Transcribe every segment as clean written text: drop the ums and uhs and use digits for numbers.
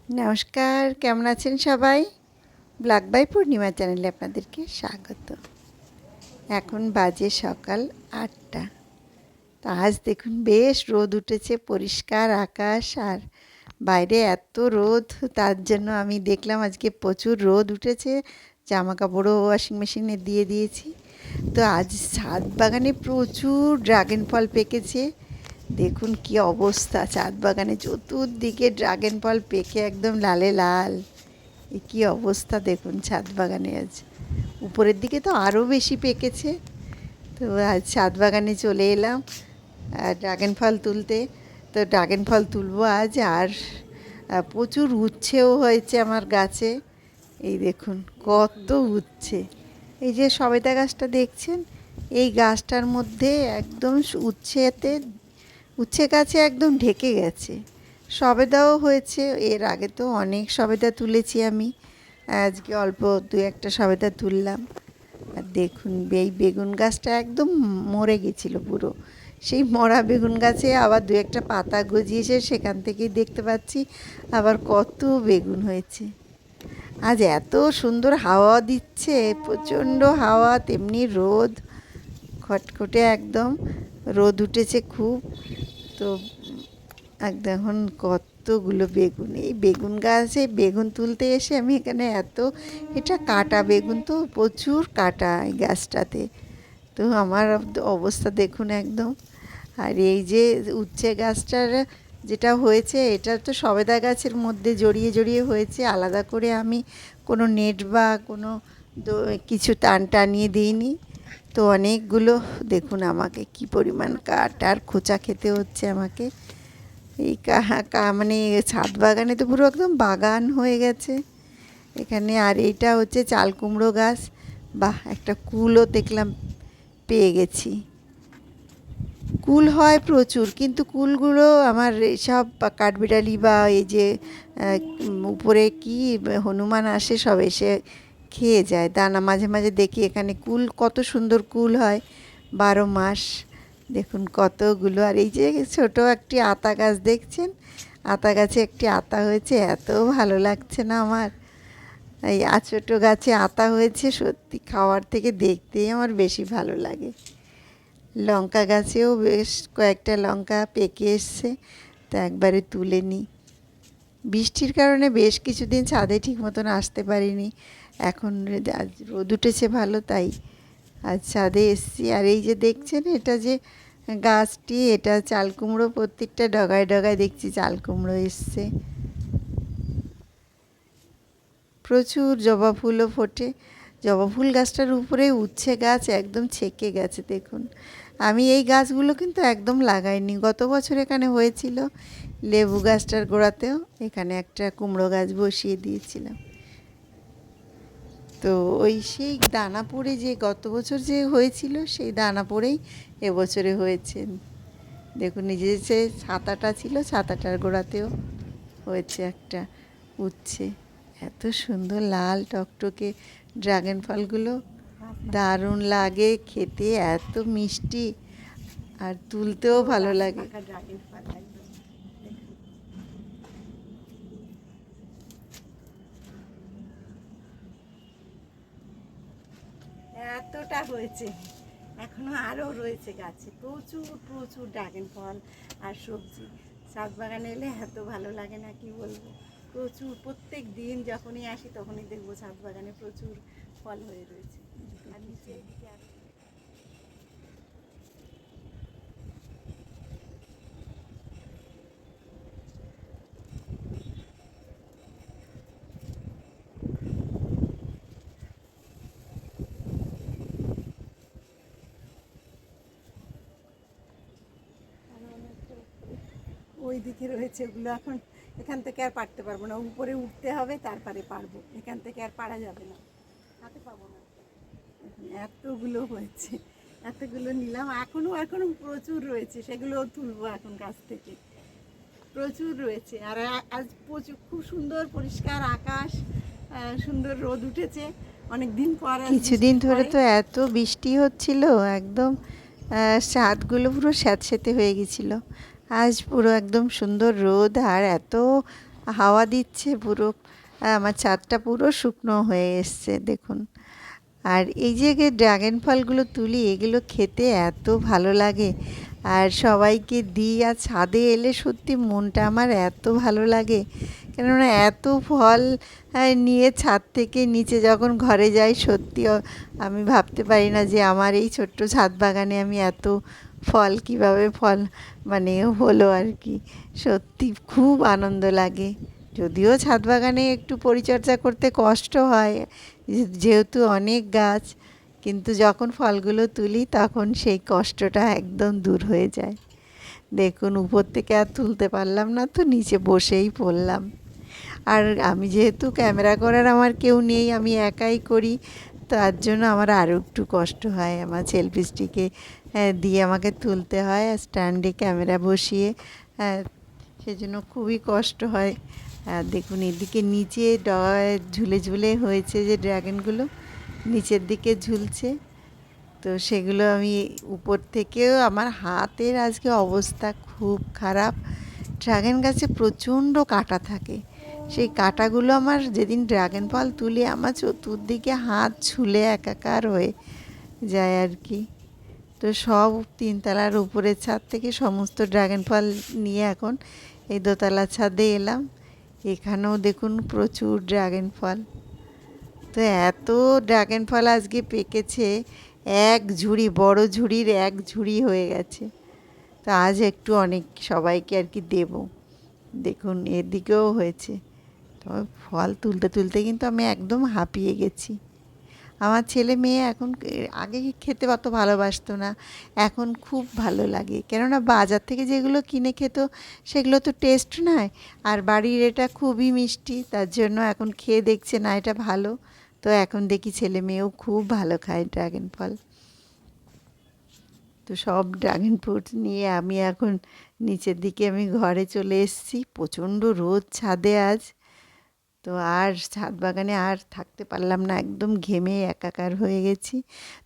নমস্কার, কেমন আছেন সবাই? ব্লগ বাই পূর্ণিমা চ্যানেলে আপনাদেরকে স্বাগত। এখন বাজে সকাল ৮টা। তো আজ দেখুন বেশ রোদ উঠেছে, পরিষ্কার আকাশ, আর বাইরে এত রোদ, তার জন্য আমি দেখলাম আজকে প্রচুর রোদ উঠেছে, জামা কাপড়ও ওয়াশিং মেশিনে দিয়ে দিয়েছি। তো আজ ছাদ বাগানে প্রচুর ড্রাগন ফল পেকেছে। দেখুন কি অবস্থা, ছাদ বাগানে চতুর্দিকে ড্রাগন ফল পেকে একদম লালে লাল। এ কী অবস্থা দেখুন ছাদ বাগানে আজ। উপরের দিকে তো আরও বেশি পেকেছে। তো আজ ছাদ বাগানে চলে এলাম ড্রাগন ফল তুলতে। তো ড্রাগন ফল তুলবো আজ। আর প্রচুর উচ্ছেও হয়েছে আমার গাছে। এই দেখুন কত উচ্ছে। এই যে সবেদা গাছটা দেখছেন, এই গাছটার মধ্যে একদম উচ্ছে গাছে একদম ঢেকে গেছে। সবেদাও হয়েছে, এর আগে তো অনেক সবেদা তুলেছি আমি, আজকে অল্প দু একটা সবেদা তুললাম। আর দেখুন এই বেগুন গাছটা একদম মরে গেছিলো পুরো। সেই মরা বেগুন গাছে আবার দু একটা পাতা গজিয়েছে, সেখান থেকেই দেখতে পাচ্ছি আবার কত বেগুন হয়েছে। আজ এত সুন্দর হাওয়া দিচ্ছে, প্রচণ্ড হাওয়া, তেমনি রোদ খটখটে একদম রোদ উঠেছে খুব। তো দেখুন কতগুলো বেগুন, এই বেগুন গাছে বেগুন তুলতে এসে আমি এখানে এটা কাটা বেগুন, তো প্রচুর কাটা এই গাছটাতে। তো আমার অবস্থা দেখুন একদম। আর এই যে উচ্ছে গাছটার যেটা হয়েছে, এটা তো সবেদা গাছের মধ্যে জড়িয়ে জড়িয়ে হয়েছে, আলাদা করে আমি কোনো নেট বা কোনো কিছু টানিয়ে দিইনি। তো অনেকগুলো দেখুন আমাকে কি পরিমাণ কাঠ আর খোঁচা খেতে হচ্ছে আমাকে। এই মানে ছাদ বাগানে তো পুরো একদম বাগান হয়ে গেছে এখানে। আর এইটা হচ্ছে চাল কুমড়ো গাছ। বাহ, একটা কুলও দেখলাম পেয়ে গেছি। কুল হয় প্রচুর, কিন্তু কুলগুলো আমার সব কাঠবিড়ালি বা এই যে উপরে কি হনুমান আসে সব এসে খেয়ে যায় দানা। মাঝে মাঝে দেখি এখানে কুল, কত সুন্দর কুল হয় 12 মাস। দেখুন কতগুলো। আর এই যে ছোট একটি আতা গাছ দেখছেন, আতা গাছে একটি আতা হয়েছে, এত ভালো লাগছে না আমার। এই ছোটো গাছে আতা হয়েছে, সত্যি খাওয়ার থেকে দেখতেই আমার বেশি ভালো লাগে। লঙ্কা গাছেও বেশ কয়েকটা লঙ্কা পেকে এসছে, তা একবারে তুলে নিই। বৃষ্টির কারণে বেশ কিছুদিন ছাদে ঠিক মতন আসতে পারিনি। এখন আজ রোদ উঠেছে ভালো, তাই আজ ছাদে এসছি। আর এই যে দেখছেন, এটা যে গাছটি, এটা চাল কুমড়ো, প্রত্যেকটা ডগায় ডগায় দেখছি চাল কুমড়ো এসছে। প্রচুর জবা ফুলও ফোটে। জবা ফুল গাছটার উপরে উচ্ছে গাছ একদম ছেকে গেছে দেখুন। আমি এই গাছগুলো কিন্তু একদম লাগাইনি, গত বছর এখানে হয়েছিল লেবু গাছটার গোড়াতেও এখানে একটা কুমড়ো গাছ বসিয়ে দিয়েছিলাম। তো ওই সেই দানা পড়ে যে গত বছর যে হয়েছিল, সেই দানা পড়েই এবছরে হয়েছে। দেখুন নিজে যে ছাতাটা ছিল, ছাতাটার গোড়াতেও হয়েছে একটা উচ্ছে। এত সুন্দর লাল টকটকে ড্রাগন ফলগুলো, দারুণ লাগে খেতে, এত মিষ্টি, আর তুলতেও ভালো লাগে। এতটা হয়েছে, এখনো আরও রয়েছে গাছে প্রচুর প্রচুর ড্রাগন ফল আর সবজি। ছাদ বাগানে এলে এত ভালো লাগে না কি বলবো। প্রচুর, প্রত্যেক দিন যখনই আসি তখনই দেখবো ছাদ বাগানে প্রচুর ফল হয়ে রয়েছে। আর নিচে ওই দিকে রয়েছে, ওগুলো এখন এখান থেকে আর পারতে পারবো না, উপরে উঠতে হবে তারপরে পারবো, এখান থেকে আর পারা যাবে না, হাতে পাবো না। এতগুলো হয়েছে, এতগুলো নিলাম, এখনো এখনো প্রচুর রয়েছে, সেগুলো তুলবো এখন গাছ থেকে। প্রচুর রয়েছে। আর আজ প্রচুর, খুব সুন্দর পরিষ্কার আকাশ, সুন্দর রোদ উঠেছে অনেক দিন পর। কিছুদিন ধরে তো এত বৃষ্টি হচ্ছিল, একদম ছাদগুলো পুরো স্যাঁতসেঁতে হয়ে গেছিলো। আজ পুরো একদম সুন্দর রোদ, আর এত হাওয়া দিচ্ছে পুরো, আর আমার ছাদটা পুরো শুকনো হয়ে এসছে দেখুন। আর এই যে ড্রাগন ফলগুলো তুলি, এগুলো খেতে এত ভালো লাগে, আর সবাইকে দিই। আর ছাদে এলে সত্যি মনটা আমার এত ভালো লাগে, কেননা এত ফল নিয়ে ছাদ থেকে নিচে যখন ঘরে যাই, সত্যি আমি ভাবতে পারি না যে আমার এই ছোট্ট ছাদ বাগানে আমি এত ফল কীভাবে ফল মানে হলো আর কি। সত্যি খুব আনন্দ লাগে। যদিও ছাদ বাগানে একটু পরিচর্যা করতে কষ্ট হয়, যেহেতু অনেক গাছ, কিন্তু যখন ফলগুলো তুলি তখন সেই কষ্টটা একদম দূর হয়ে যায়। দেখুন, উপর থেকে আর তুলতে পারলাম না, তো নিচে বসেই পড়লাম। আর আমি যেহেতু ক্যামেরা করার আমার কেউ নেই, আমি একাই করি, তার জন্য আমার আরও একটু কষ্ট হয়। আমার সেলফি স্টিকে দিয়ে আমাকে তুলতে হয়, আর স্ট্যান্ডে ক্যামেরা বসিয়ে, সেজন্য খুবই কষ্ট হয়। দেখুন এদিকে নিচে ঝুলে ঝুলে হয়েছে যে ড্রাগনগুলো নিচের দিকে ঝুলছে, তো সেগুলো আমি উপর থেকেও, আমার হাতের আজকে অবস্থা খুব খারাপ। ড্রাগন গাছে প্রচণ্ড কাঁটা থাকে, সেই কাঁটাগুলো আমার যেদিন ড্রাগন ফল তুলে আমার চতুর্দিকে হাত ছুলে একাকার হয়ে যায় আর কি। তো সব তিনতলার উপরের ছাদ থেকে সমস্ত ড্রাগন ফল নিয়ে এখন এই দোতলা ছাদে এলাম। এখানেও দেখুন প্রচুর ড্রাগন ফল। তো এত ড্রাগন ফল আজকে পেকেছে, এক ঝুড়ি, বড় ঝুড়ির এক ঝুড়ি হয়ে গেছে। তো আজ একটু অনেক সবাইকে আর কি দেবো। দেখুন এদিকেও হয়েছে। তবে ফল তুলতে তুলতে কিন্তু আমি একদম হাঁপিয়ে গেছি। আমার ছেলে মেয়ে এখন, আগে খেতে অত ভালোবাসতো না, এখন খুব ভালো লাগে, কেননা বাজার থেকে যেগুলো কিনে খেত সেগুলো তো টেস্ট নয়, আর বাড়ির এটা খুবই মিষ্টি, তার জন্য এখন খেয়ে দেখছে না এটা ভালো। তো এখন দেখি ছেলে মেয়েও খুব ভালো খায় ড্রাগন ফল। তো সব ড্রাগন ফ্রুট নিয়ে আমি এখন নিচের দিকে আমি ঘরে চলে এসেছি। প্রচণ্ড রোদ ছাদে আজ, তো আর ছাদ বাগানে আর থাকতে পারলাম না, একদম ঘেমে একাকার হয়ে গেছি।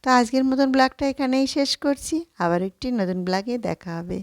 তো আজকের মতন ব্লগটা এখানেই শেষ করছি, আবার একটি নতুন ব্লগে দেখা হবে।